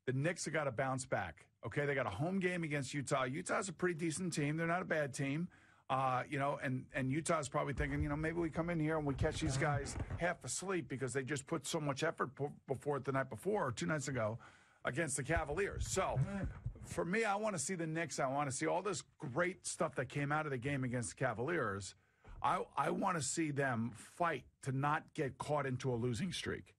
the Knicks have got to bounce back. Okay, they got a home game against Utah. Utah's a pretty decent team. They're not a bad team. And Utah's probably thinking, maybe we come in here and we catch these guys half asleep because they just put so much effort before it the night before or 2 nights ago against the Cavaliers. So, for me, I want to see the Knicks. I want to see all this great stuff that came out of the game against the Cavaliers. I want to see them fight to not get caught into a losing streak.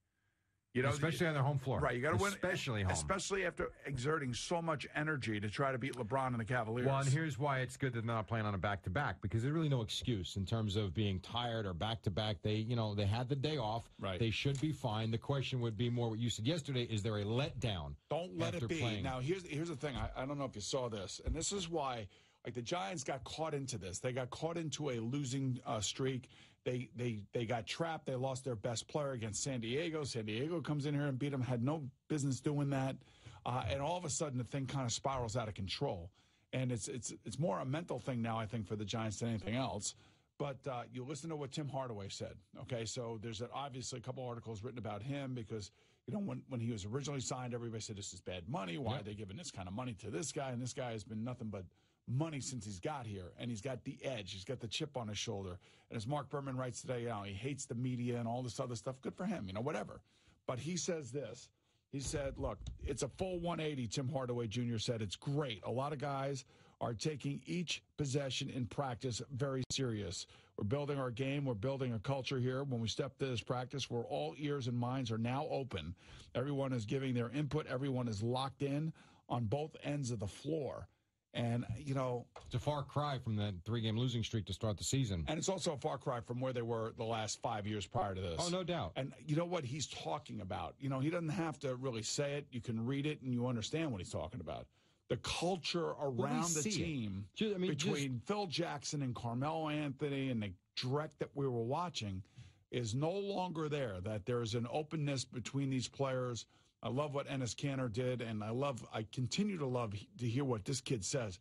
Especially on their home floor. Right, you got to win. Especially home. Especially after exerting so much energy to try to beat LeBron and the Cavaliers. Well, and here's why it's good that they're not playing on a back-to-back, because there's really no excuse in terms of being tired or back-to-back. They had the day off. Right. They should be fine. The question would be more what you said yesterday, is there a letdown? Don't let it be. Playing? Now, here's the thing. I don't know if you saw this, and this is why the Giants got caught into this. They got caught into a losing streak. They got trapped. They lost their best player against San Diego. San Diego comes in here and beat them. Had no business doing that. And all of a sudden, the thing kind of spirals out of control. And it's more a mental thing now, I think, for the Giants than anything else. But you listen to what Tim Hardaway said. Okay, so there's obviously a couple articles written about him because when he was originally signed, everybody said this is bad money. Why are they giving this kind of money to this guy? And this guy has been nothing but money since he's got here, and he's got the edge. He's got the chip on his shoulder. And as Mark Berman writes today, he hates the media and all this other stuff. Good for him, whatever. But he says this. He said, look, it's a full 180, Tim Hardaway Jr. said. It's great. A lot of guys are taking each possession in practice very serious. We're building our game. We're building a culture here. When we step to this practice, where all ears and minds are now open. Everyone is giving their input. Everyone is locked in on both ends of the floor. And, it's a far cry from that 3-game losing streak to start the season. And it's also a far cry from where they were the last 5 years prior to this. Oh, no doubt. And you know what he's talking about? He doesn't have to really say it. You can read it and you understand what he's talking about. The culture around the team between Phil Jackson and Carmelo Anthony and the direct that we were watching is no longer there, that there's an openness between these players. I love what Enes Kanter did, and I continue to love to hear what this kid says.